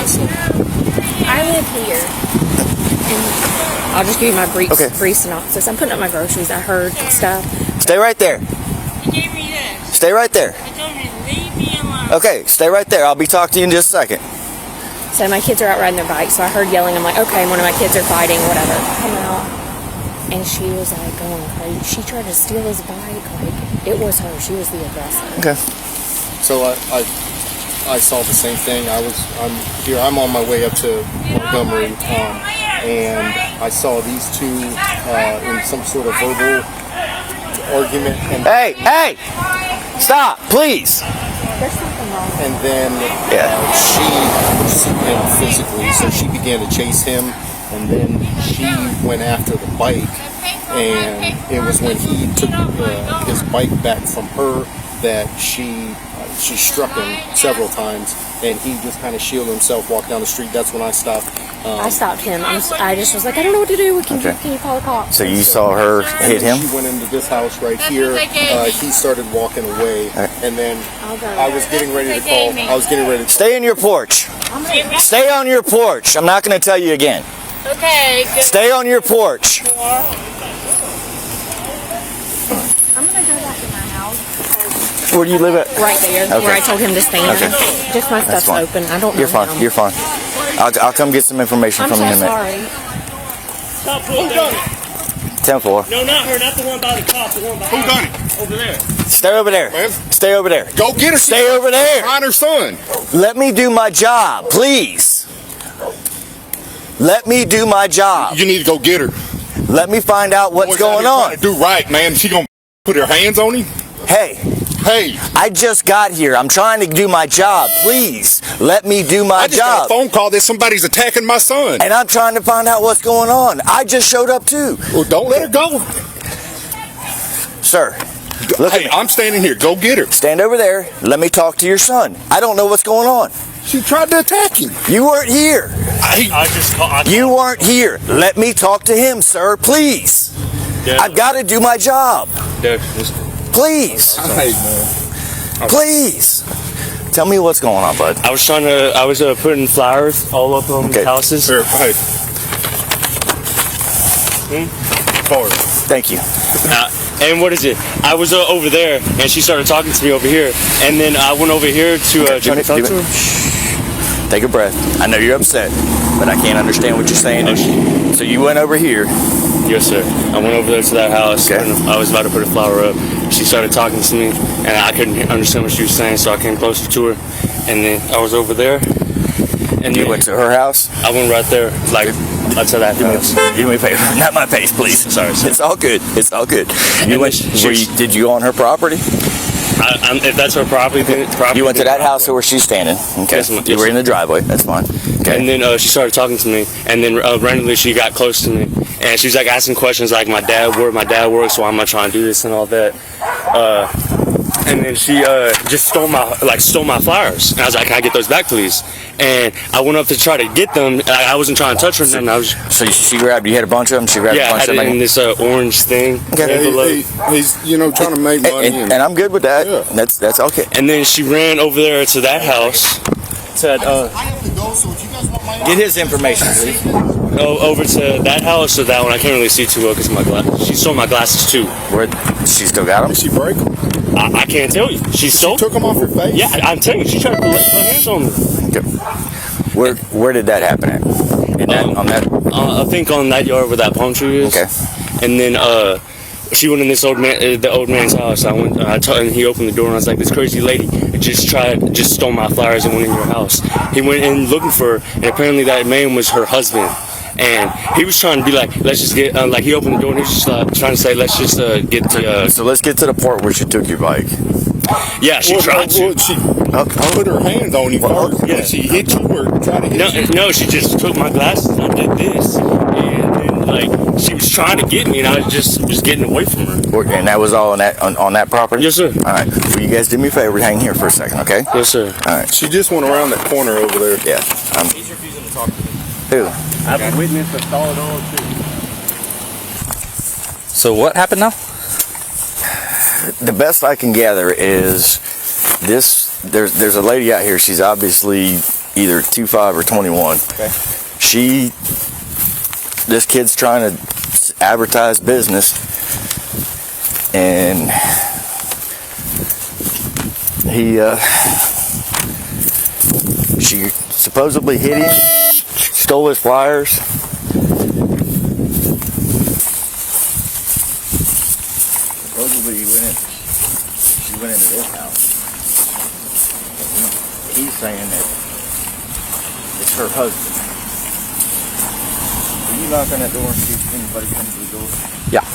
I live here. And I'll just give you my brief synopsis. I'm putting up my groceries. I heard stuff. Stay right there. You gave me this. Stay right there. I told you to leave me alone. Okay, stay right there. I'll be talking to you in just a second. So my kids are out riding their bikes, so I heard yelling. I'm like, okay, one of my kids are fighting, whatever. Come out. And she was like going crazy. She tried to steal his bike. Like, it was her. She was the aggressor. Okay. So I saw the same thing. I'm on my way up to Montgomery, and I saw these two in some sort of verbal argument. And Hey! Stop, please! There's something wrong. And then she pursued him physically, so she began to chase him, and then she went after the bike, and it was when he took his bike back from her that she struck him several times, and he just kind of shielded himself, walked down the street. That's when I stopped. I stopped him. I just was like, I don't know what to do. Can you call the cops? So you saw her hit him? She went into this house right here. He started walking away, and then I was getting ready to call. I was getting ready to Stay in your porch. Stay on your porch. I'm not going to tell you again. Okay, good. Stay on your porch. I'm going to go back to my house. Where do you live at? Right there, where I told him to stand. Okay. Just my stuff's fine. open. I don't know. You're fine. him. You're fine. I'll come get some information I'm from so you in a minute. sorry. Stop, who done it? 10-4. No, not her, not the one by the cop, the one by Who done it? over there. Stay over there. Man. Stay over there. Go get her. Stay over there. Find her son. Let me do my job, please. Let me do my job. You need to go get her. Let me find out what's going on. Do right, man. She gonna put her hands on him. Hey, I just got here. I'm trying to do my job. Please, let me do my I just got job. a phone call that somebody's attacking my son. And I'm trying to find out what's going on. I just showed up too. Well, don't let her go. Sir, look at Hey, me. I'm standing here. Go get her. Stand over there. Let me talk to your son. I don't know what's going on. She tried to attack him. You weren't here. I just called. You weren't here. Let me talk to him, sir, please. Yeah. I've got to do my job. Yeah, Please. Hey, Please. Tell me what's going on, bud. I was putting flowers all up on the houses. Sir, hey. Forward. Thank you. And what is it? I was over there, and she started talking to me over here, and then I went over here to talk to her. Take a breath. I know you're upset, but I can't understand what you're saying. So you went over here. Yes, sir. I went over there to that house, Okay. and I was about to put a flower up. She started talking to me, and I couldn't understand what she was saying, so I came closer to her, and then I was over there. And You went to her house? I went right there, like to that house. Give me a favor. Not my face, please. Sorry, sir. It's all good. It's all good. You And went. Did you go on her property? If that's her property, then You went to that house where she's standing. Okay. Yes, ma'am. You were in the driveway. That's fine. Okay. And then she started talking to me, and then randomly she got close to me, and she's like asking questions like my dad works, so why am I trying to do this and all that. And then she just stole my flowers, and I was like, can I get those back, please? And I went up to try to get them. I wasn't trying to touch her, and I was. So she grabbed. You had a bunch of them. She grabbed a Yeah, I bunch had of it them. in this orange thing. Okay. He's trying to make money. And I'm good with that. Yeah. That's okay. And then she ran over there to that house. Said, I have to go, so if you guys want my Get his information, please. over to that house or that one. I can't really see too well because my glass. She stole my glasses too. Where she still got them? Did she break them? I can't tell you. She stole. Took them off her face? Yeah, I'm telling you. She tried to put her hands on me. Okay. Where did that happen at? On that? I think on that yard where that palm tree is. Okay. And then she went in this the old man's house. And he opened the door, and I was like, this crazy lady just stole my flowers and went in your house. He went in looking for her, and apparently that man was her husband. And he was trying to be like, let's just get, like he opened the door and he was just trying to say, let's just get the... So let's get to the part where she took your bike. Yeah, she tried to. She put her hands on you first. Yeah, she hit you or tried to hit you. No, she just took my glasses and I did this. And then, like, she was trying to get me and I just was getting away from her. And that was all on that property? Yes, sir. All right. Will you guys do me a favor? Hang here for a second, okay? Yes, sir. All right. She just went around that corner over there. Yeah. He's refusing to talk to me. Who? I've been witness a solid oil too. So what happened now? The best I can gather is this. There's a lady out here. She's obviously either 25 or 21. Okay. This kid's trying to advertise business, and she supposedly hit him, stole his flyers. Supposedly she went into this house. He's saying that it's her husband. Will you knock on that door and see if anybody comes to the door? Yeah.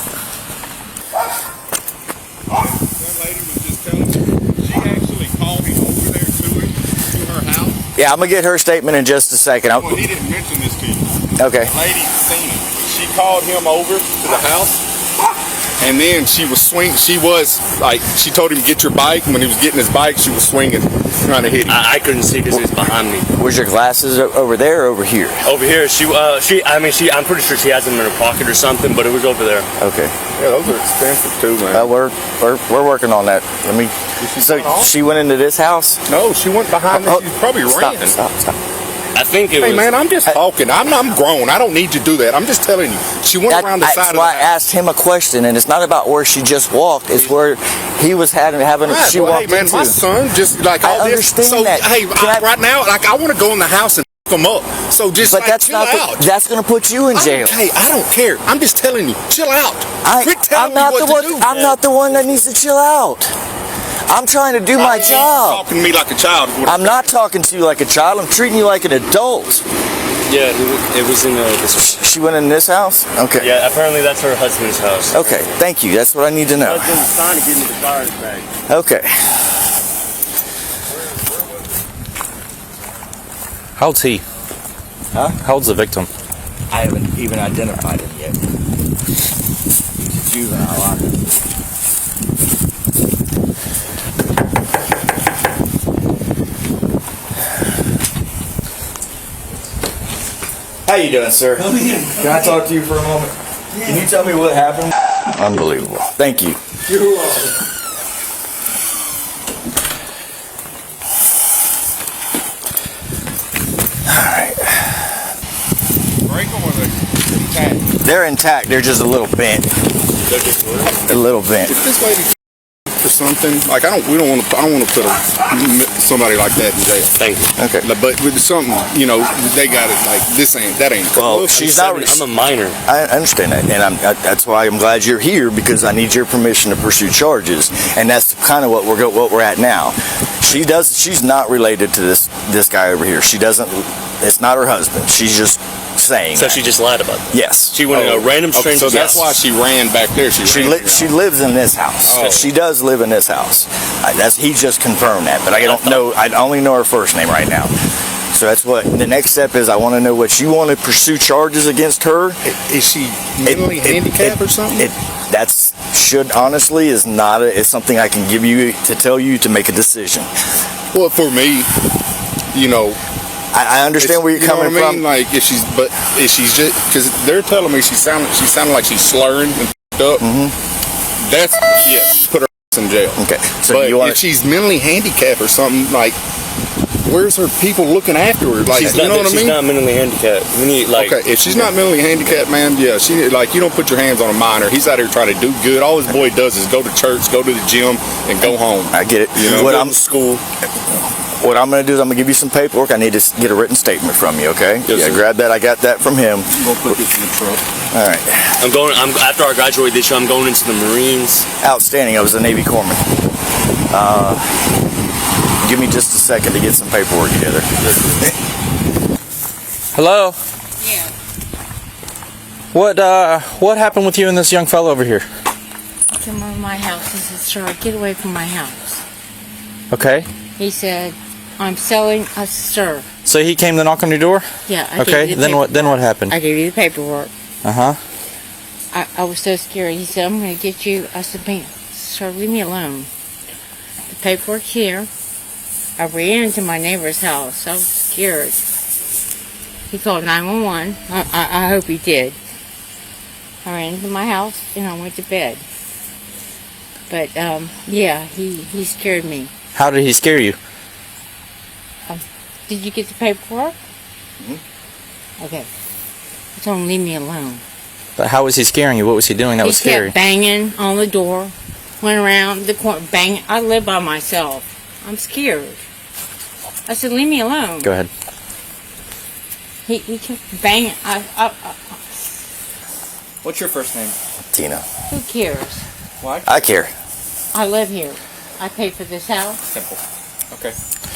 That lady was just telling me she actually called him over there to her house. Yeah, I'm gonna get her statement in just a second. Well, he didn't mention this to you. Okay. The lady seen it. She called him over to the house, and then she told him to get your bike. And when he was getting his bike, she was swinging, trying to hit him. I couldn't see because it's behind me. Was your glasses over there or over here? Over here, I'm pretty sure she has them in her pocket or something, but it was over there. Okay. Yeah, those are expensive too, man. We're working on that. So she went into this house? No, she went behind me. She probably ran. Stop. I think it was. Hey, man, I'm just talking. I'm grown. I don't need you to do that. I'm just telling you. She went around the side That's of the why I house. asked him a question, and it's not about where she just walked. It's where he was having Right, she well, walked hey, man, into. my son just like all I this. understand So, that. hey, right now, like I want to go in the house and him up. So just But like, that's chill not. out. That's going to put you in jail. Okay, I don't care. I'm just telling you, chill out. Quit telling me what to do. I'm not the one that needs to chill out. I'm trying to do my job. Talking to me like a child. I'm not talking to you like a child. I'm treating you like an adult. Yeah, it was in this. She went in this house? Okay. Yeah, apparently that's her husband's house. Okay, thank you. That's what I need to know. Husband was trying to give me the flyers back. Okay. How old's he? Huh? How old's the victim? I haven't even identified him yet. He's a juvenile. How you doing, sir? Come in. Can I talk to you for a moment? Yeah. Can you tell me what happened? Unbelievable. Thank you. You're welcome. All right. Break them or they intact? They're intact. They're just a little bent. A little bent. If this lady for something like I don't want to put somebody like that in jail. Thank you. Okay. But with something, they got it like that ain't. Well, she's not. I'm a minor. I understand that, and that's why I'm glad you're here, because I need your permission to pursue charges, and that's kind of what we're at now. She's not related to this guy over here. She doesn't. It's not her husband. She's just saying. So that. she just lied about it. Yes. She went in a random stranger. So that's why she ran back there. She lives in this house. Oh. She does live in this house. He just confirmed that, but I don't know. I only know her first name right now. So that's what the next step is. I want to know what you want to pursue charges against her. Is she mentally handicapped or something? It's something I can give you to tell you to make a decision. Well, for me, I understand where you're coming from. Like if she's just because they're telling me she sounded like she's slurring and up. Mm-hmm. That's put her in jail. Okay, so but if she's mentally handicapped or something, like where's her people looking after her? Like She's you know what I mean? She's not mentally handicapped. We need Okay, if she's not mentally handicapped, man, she you don't put your hands on a minor. He's out here trying to do good. All his boy does is go to church, go to the gym, and go home. I get it. Go to school. What I'm going to do is I'm going to give you some paperwork. I need to get a written statement from you, okay? Yes, sir. Grab that. I got that from him. I'm gonna put this in the truck. All right. After I graduate this year, I'm going into the Marines. Outstanding. I was a Navy corpsman. Give me just a second to get some paperwork together. Hello? Yeah. What happened with you and this young fellow over here? Come over to my house. He said, "Sir, get away from my house." Okay. He said, "I'm selling a stir." So he came to knock on your door? Yeah. I Okay. gave you the Then what paperwork. happened? I gave you the paperwork. Uh-huh. I was so scared. He said, "I'm going to get you." I said, "Man, sir, leave me alone." The paperwork's here. I ran into my neighbor's house. I was scared. He called 911. I hope he did. I ran into my house and I went to bed. But he scared me. How did he scare you? Did you get the paperwork? Okay. I told him leave me alone. But how was he scaring you? What was he doing that was He scary? kept banging on the door. Went around the corner banging. I live by myself. I'm scared. I said, leave me alone. Go ahead. He kept banging. What's your first name? Tina. Who cares? Why? I care. I live here. I pay for this house. Simple. Okay.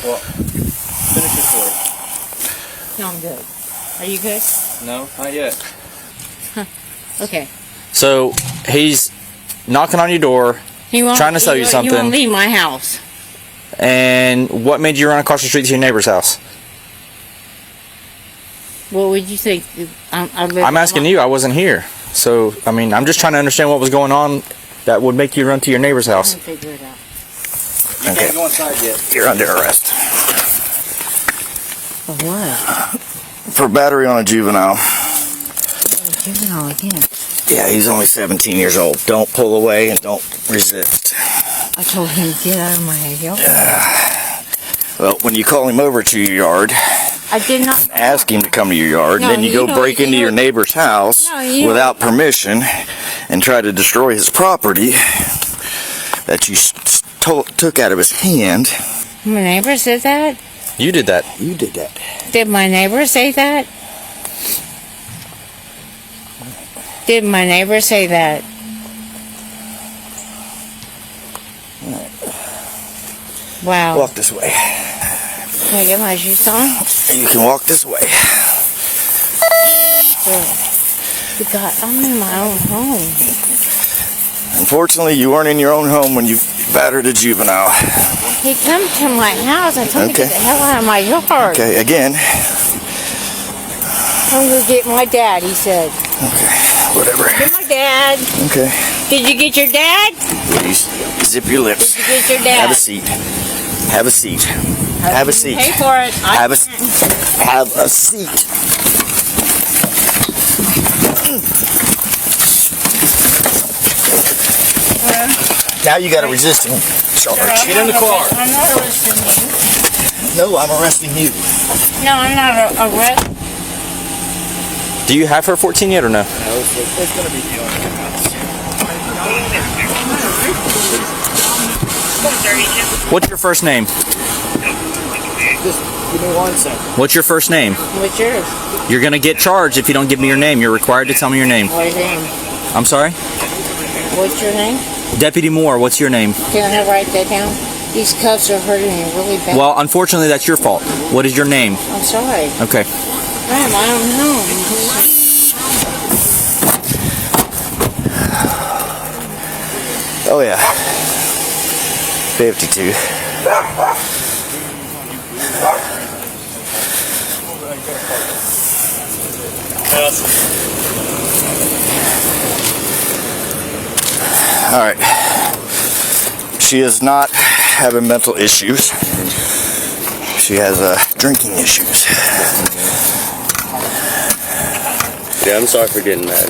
Well, finish your story. No, I'm good. Are you good? No, not yet. Okay. So he's knocking on your door, He won't, trying to sell you He something. won't leave my house. And what made you run across the street to your neighbor's house? What would you think? I'm asking you. I wasn't here. So, I mean, I'm just trying to understand what was going on that would make you run to your neighbor's I'll house. figure it out. You can't go inside yet. You're under arrest For what? for battery on a juvenile. Juvenile again. Yeah, he's only 17 years old. Don't pull away and don't resist. I told him to get out of my yard. Well, when you call him over to your yard, I did not. ask him to come to your yard, No, then you go break into your neighbor's house No, you without permission and try to destroy his property that you took out of his hand. My neighbor said that? You did that. You did that. Did my neighbor say that? Did my neighbor say that? Wow. Walk this way. Can I get my shoes on? You can walk this way. Good God, I'm in my own home. Unfortunately, you weren't in your own home when you battered a juvenile. He come to my house. I told him to Okay. get the hell out of my yard. Okay, again. I'm going to get my dad, he said. Okay, whatever. Get my dad. Okay. Did you get your dad? Please, zip your lips. Did you get your dad? Have a seat. Have a seat. Have a seat. Pay for it. Have a seat. Now you got to resist him. Charge. Get in the car. I'm not arresting you. No, I'm arresting you. No, I'm not arresting. Do you have her 14 yet or no? It's going to be dealing. What's your first name? Just give me 1 second. What's your first name? What's yours? You're going to get charged if you don't give me your name. You're required to tell me your name. What's your name? I'm sorry? What's your name? Deputy Moore, what's your name? Can I write that down? These cuffs are hurting me really bad. Well, unfortunately, that's your fault. What is your name? I'm sorry. Okay. I have my own home. Oh, yeah. 52. All right. She is not having mental issues. She has drinking issues. Yeah, I'm sorry for getting mad.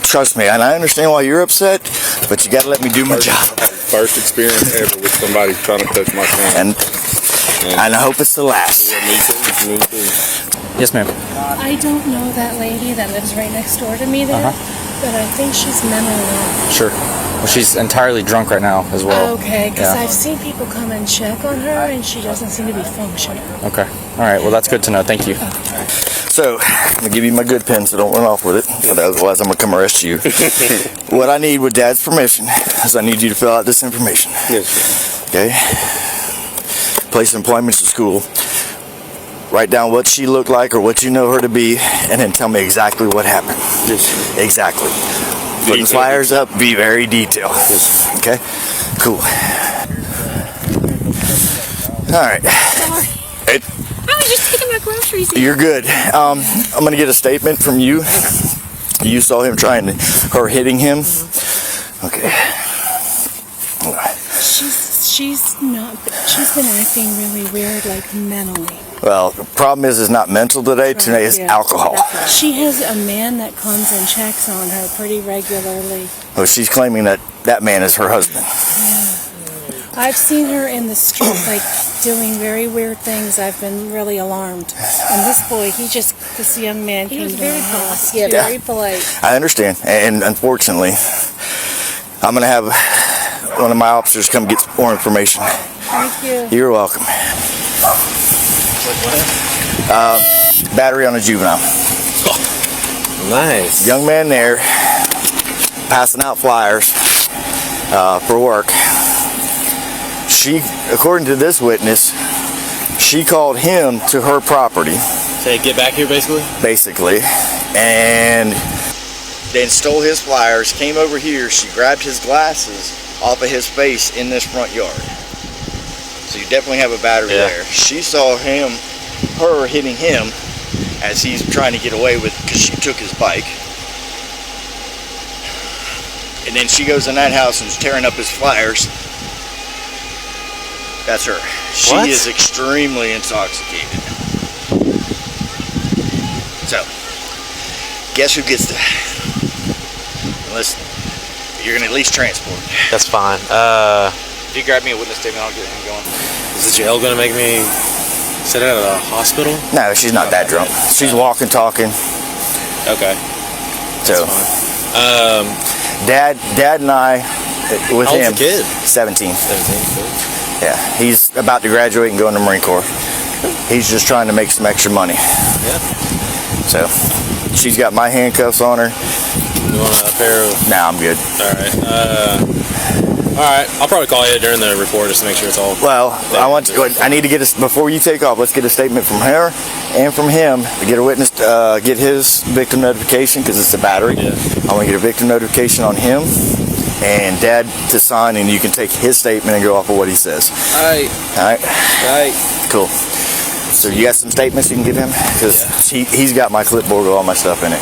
Trust me, and I understand why you're upset, but you got to let me do my job. First experience ever with somebody trying to touch my son. And I hope it's the last. Me too. Yes, ma'am. I don't know that lady that lives right next door to me there, but I think she's mentally ill. Sure. Well, she's entirely drunk right now as well. Okay, because Yeah. I've seen people come and check on her, and she doesn't seem to be functioning. Okay. All right. Well, that's good to know. Thank you. So, I'm going to give you my good pen, so don't run off with it. But otherwise, I'm going to come arrest you. What I need with Dad's permission is I need you to fill out this information. Yes. Okay? Place of employment to school. Write down what she looked like or what you know her to be, and then tell me exactly what happened. Yes. Exactly. Putting flyers up, be very detailed. Okay? Cool. All right. I was just taking my groceries. You're good. I'm going to get a statement from you. You saw him her hitting him. Okay. She's been acting really weird, like mentally. Well, the problem is not mental today. Today is Yeah. alcohol. She has a man that comes and checks on her pretty regularly. Well, she's claiming that man is her husband. I've seen her in the street, like, doing very weird things. I've been really alarmed. And this boy, this young man came to my house. Yeah, very polite. I understand, and unfortunately, I'm gonna have one of my officers come get some more information. Thank you. You're welcome. Battery on a juvenile. Nice. Young man there, passing out flyers for work. She, according to this witness, she called him to her property. Say, get back here, basically? Basically. And then stole his flyers, came over here, she grabbed his glasses off of his face in this front yard. So you definitely have a battery there. She saw her hitting him as he's trying to get away with, because she took his bike. And then she goes in that house and is tearing up his flyers. That's her. She is extremely intoxicated. So, guess who gets that? Unless you're going to at least transport. That's fine. If you grab me a witness statement, I'll get him going. Is the jail gonna make me sit at a hospital? No, she's not that drunk. She's walking, talking. Okay. So, Dad and I, with How old's him, the kid? 17. 17. Yeah, he's about to graduate and go in the Marine Corps. He's just trying to make some extra money. Yeah. So, she's got my handcuffs on her. You want a pair of... Nah, I'm good. Alright, I'll probably call you during the report just to make sure it's all... Well, I need to get before you take off, let's get a statement from her and from him to get a witness, get his victim notification, because it's a battery. Yeah. I want to get a victim notification on him and Dad to sign, and you can take his statement and go off of what he says. Alright? Cool. So you got some statements you can give him? Because he's got my clipboard with all my stuff in it.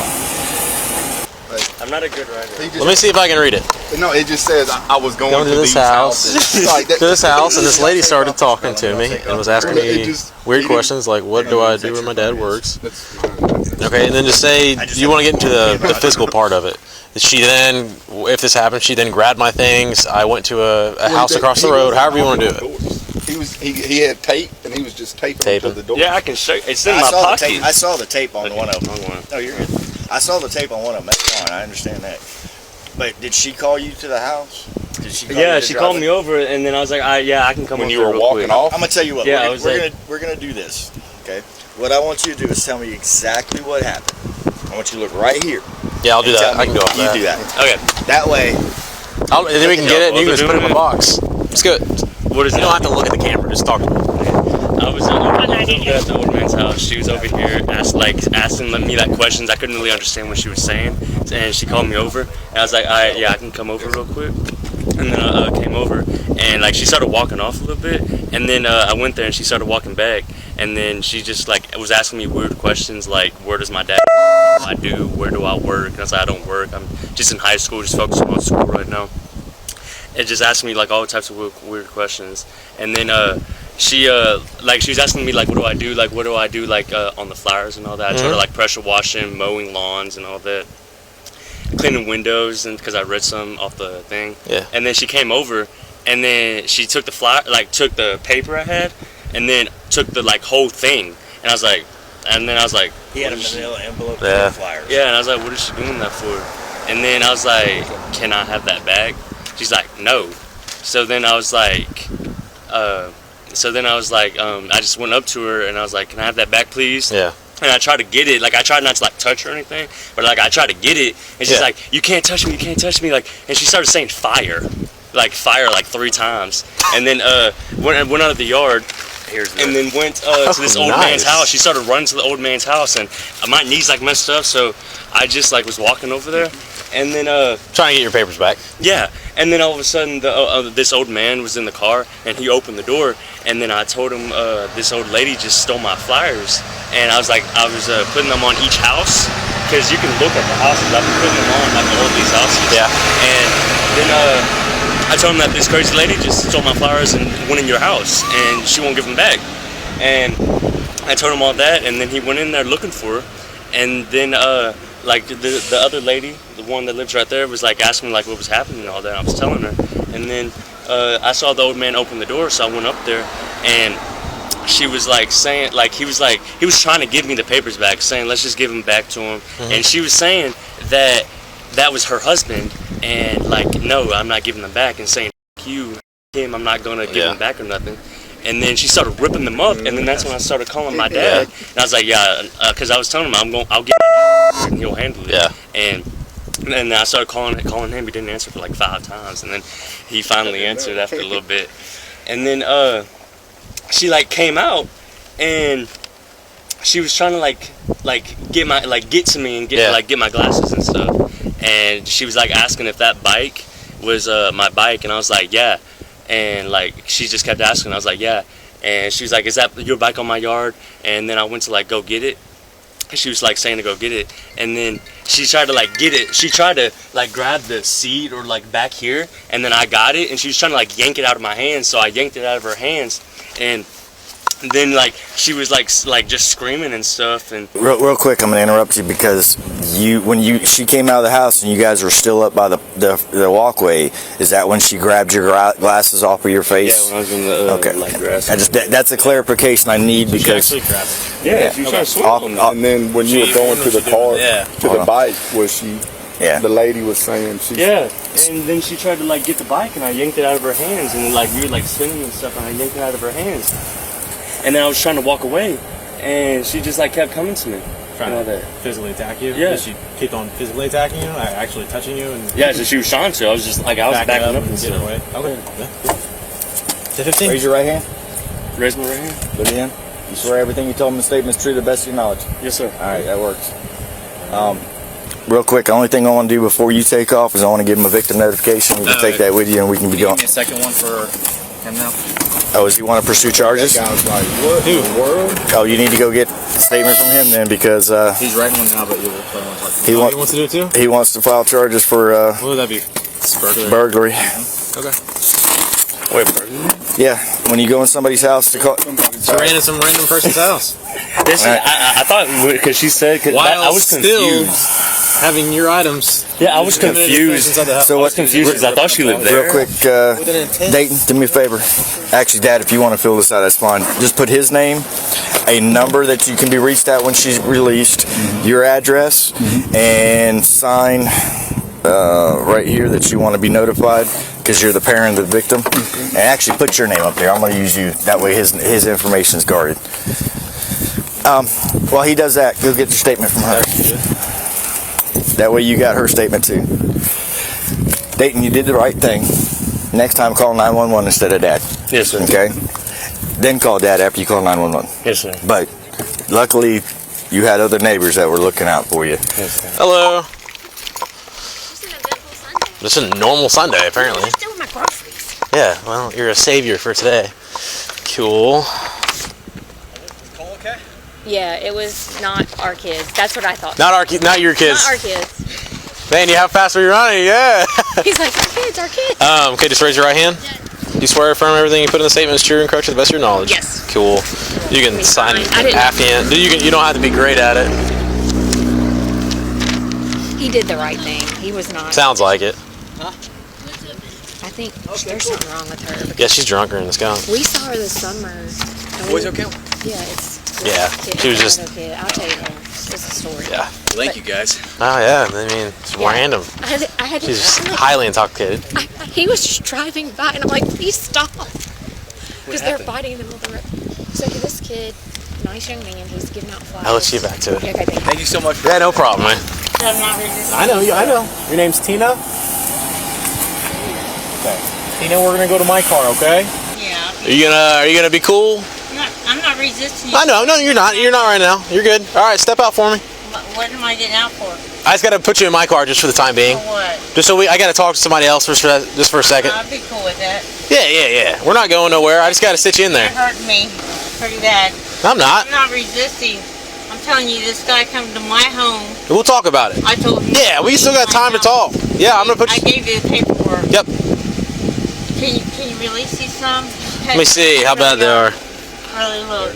I'm not a good writer. Let me see if I can read it. No, it just says I was going to this house. To this house, and this lady started talking to me and was asking me weird questions like, what do I do where my dad works? Okay, and then just say, you want to get into the physical part of it. She then, if this happened, she then grabbed my things. I went to a house across the road, however you want to do it. He had tape, and he was just taping to the door. Yeah, I can show you. It's in my pocket. I saw the tape on one of them. One. No, you're good. I saw the tape on one of them. That's fine. I understand that. But did she call you to the house? Did she call you to she called me over, and then I was like, I can come When over you were real walking quick. off? I'm gonna tell you what. Yeah, we're gonna do this. Okay. What I want you to do is tell me exactly what happened. I want you to look right here. Yeah, I'll do that. I can go off You that. do that. Okay. That way. And then we can get it, and you can just put it in a box. It's good. What is You it? don't have to look at the camera. Just talk to me. I was over at the old man's house. She was over here asking me like questions. I couldn't really understand what she was saying, and she called me over. And I was like, I can come over real quick. And then I came over, and like she started walking off a little bit, and then I went there, and she started walking back, and then she just like was asking me weird questions like, where does my dad? What do I do? Where do I work? And I was like, I don't work. I'm just in high school, just focusing on school right now. It just asked me like all types of weird questions, and then she was asking me like, what do I do? Like, what do I do? Like on the Fliers and all that. I told her like pressure washing, mowing lawns, and all that, cleaning windows, and because I read some off the thing. Yeah. And then she came over, and then she took the took the paper I had, and then took the like whole thing, and I was like, He had a manila envelope Yeah. with Flyers. yeah, and I was like, what is she doing that for? And then I was like, can I have that back? She's like, no. So then I was like, I just went up to her and I was like, can I have that back, please? Yeah. And I tried to get it, like I tried not to like touch her or anything, but like I tried to get it, and she's like, you can't touch me, like, and she started saying fire like 3 times, and then went out of the yard. And then went to this old man's house. She started running to the old man's house, and my knees like messed up, so I just like was walking over there, and then Trying to get your papers back. yeah, and then all of a sudden this old man was in the car, and he opened the door, and then I told him this old lady just stole my Flyers, and I was putting them on each house, because you can look at the houses. I've been putting them on like all these houses. Yeah. And then I told him that this crazy lady just stole my Flyers and went in your house, and she won't give them back. And I told him all that, and then he went in there looking for her, and then like the other lady, the one that lives right there, was like asking me like what was happening and all that. I was telling her, and then I saw the old man open the door, so I went up there, and she was like saying, like he was trying to give me the papers back, saying let's just give them back to him, and she was saying that was her husband, and like no, I'm not giving them back, and saying F you, him, I'm not gonna give them back or nothing. And then she started ripping them up, and then that's when I started calling my dad, and I was like, yeah, because I was telling him I'll get and he'll handle it. Yeah. And then I started calling him. He didn't answer for like 5 times, and then he finally answered after a little bit. And then she like came out, and she was trying to like get to me and get my glasses and stuff. And she was like asking if that bike was my bike, and I was like, yeah. And like she just kept asking. I was like, yeah. And she was like, is that your bike on my yard? And then I went to like go get it. She was like saying to go get it, and then she tried to like get it. She tried to like grab the seat or like back here, and then I got it, and she was trying to like yank it out of my hands. So I yanked it out of her hands, and then like she was like just screaming and stuff. And real quick, I'm gonna interrupt you because she came out of the house and you guys were still up by the walkway. Is that when she grabbed your glasses off of your face? Yeah, when I was in the okay. like grass. That's a clarification I need because She actually grabbed it. Yeah, she was trying to swing them. And then when you were going to the car, to the bike, was she? Yeah. The lady was saying she. Yeah, and then she tried to like get the bike, and I yanked it out of her hands, and then like we were like spinning and stuff, and I yanked it out of her hands. And then I was trying to walk away, and she just like kept coming to me. Trying to physically attack you? Yeah. Did she keep on physically attacking you? Actually touching you? And yeah, so she was trying to. I was just like, I was backing up and get stuff. away. Okay. Yeah. To 15. Raise your right hand. Raise my right hand. Put it in. You swear everything you told me in the statement is true to the best of your knowledge? Yes, sir. All right, that works. Real quick, the only thing I want to do before you take off is I want to give him a victim notification. You can take that with you, and we can be going. Give me a second one for him now. Oh, does he want to pursue charges? That guy was like, what in the world? Oh, you need to go get a statement from him then because He's writing one now, but you'll probably want to talk to him. he wants to do it too? He wants to file charges for What would that be? burglary. Okay. Wait, burglary? Yeah, when you go in somebody's house to call. So ran in some random person's house. This is, I thought because she said I was confused. Having your items. Yeah, I was confused. So what's confused because I thought she lived there. Real quick, Dayton, do me a favor. Actually, Dad, if you want to fill this out, that's fine. Just put his name, a number that you can be reached at when she's released, your address, and sign right here that you want to be notified because you're the parent of the victim. And actually put your name up there. I'm going to use you. That way his information is guarded. While he does that, go get your statement from her. That way you got her statement too. Dayton, you did the right thing. Next time call 911 instead of Dad. Yes, sir. Okay? Then call Dad after you call 911. Yes, sir. But luckily you had other neighbors that were looking out for you. Yes, sir. Hello. It's a normal Sunday, apparently. I'm doing my groceries. Yeah, well, you're a savior for today. Cool. Yeah, it was not our kids. That's what I thought. Not your kids. Not our kids. Man, how fast were you running? Yeah. He's like, our kids, our kids. Okay, just raise your right hand. You swear affirm everything you put in the statement is true and correct to the best of your knowledge. Yes. Cool. You can sign I affiant. You don't have to be great at it. He did the right thing. He was not. Sounds like it. I think there's something wrong with her. Yeah, she's drunker in the skunk. We saw her this summer. Boys okay? Yeah, it's. Yeah, she was just. Okay, I'll tell you. It's a story. Yeah. Thank you guys. Oh yeah, I mean, it's random. I had to. She's highly intoxicated. He was just driving by, and I'm like, please stop. Because they're fighting in the middle of the road. So this kid, nice young man, he's giving out flyers. I'll let you get back to it. Okay, Thank you so much. Yeah, no problem, man. I know. Your name's Tina? Okay. Tina, we're gonna go to my car, okay? Yeah. Are you gonna be cool? I'm not resisting. I know. No, you're not. You're not right now. You're good. All right, step out for me. What am I getting out for? I just gotta put you in my car just for the time being. For what? Just so I gotta talk to somebody else just for a second. I'll be cool with that. Yeah. We're not going nowhere. I just gotta sit you in there. It hurt me pretty bad. I'm not. I'm not resisting. I'm telling you, this guy come to my home. We'll talk about it. I told him. Yeah, we still got time to talk. Yeah, I'm gonna put I you. gave you the paperwork. Yep. Can you release these some? Let me see how bad they are. Really look.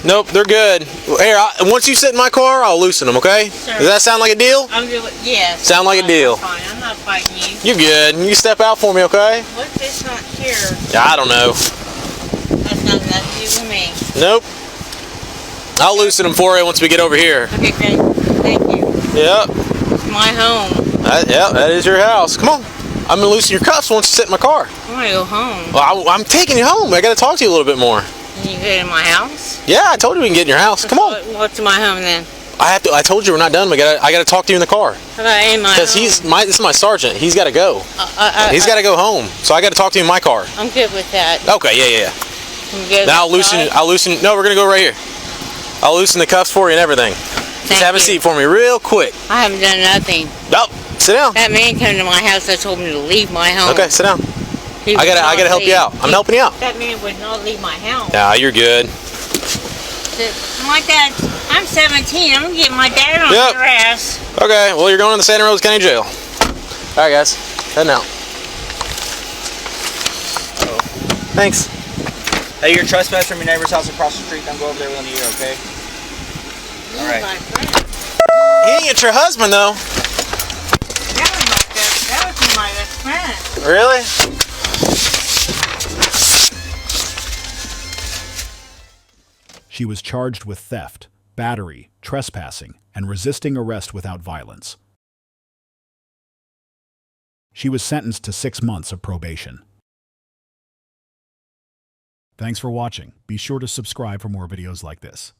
Nope, they're good. Here, once you sit in my car, I'll loosen them. Okay? Sure. Does that sound like a deal? I'm doing. Yes. Sound like a deal. Fine. I'm not fighting you. You good? You step out for me, okay? What if it's not here? Yeah, I don't know. That's not nothing to do with me. Nope. I'll loosen them for you once we get over here. Okay, great. Thank you. Yep. It's my home. Yeah, that is your house. Come on. I'm gonna loosen your cuffs once you sit in my car. I want to go home. Well, I'm taking you home. I gotta talk to you a little bit more. Can you go to my house? Yeah, I told you we can get in your house. Come on. What's my home then? I told you we're not done. I gotta talk to you in the car. How about in my Because this is my sergeant. He's gotta go. He's gotta go home. So I gotta talk to you in my car. I'm good with that. Okay, yeah. I'm good. Now I'll loosen. No, we're gonna go right here. I'll loosen the cuffs for you and everything. Just have a seat for me real quick. I haven't done nothing. Nope. Sit down. That man came to my house. I told him to leave my home. Okay, sit down. I gotta help you out. I'm helping you out. That man would not leave my house. Nah, you're good. My dad, I'm 17. I'm gonna get my dad on your ass. Okay, well you're going to the Santa Rosa County Jail. Alright guys, heading out. Thanks. Hey, you're trespassing from your neighbor's house across the street. Don't go over there within a year, okay? All right. He ain't your husband though. That was my best friend. Really? She was charged with theft, battery, trespassing, and resisting arrest without violence. She was sentenced to 6 months of probation. Thanks for watching. Be sure to subscribe for more videos like this.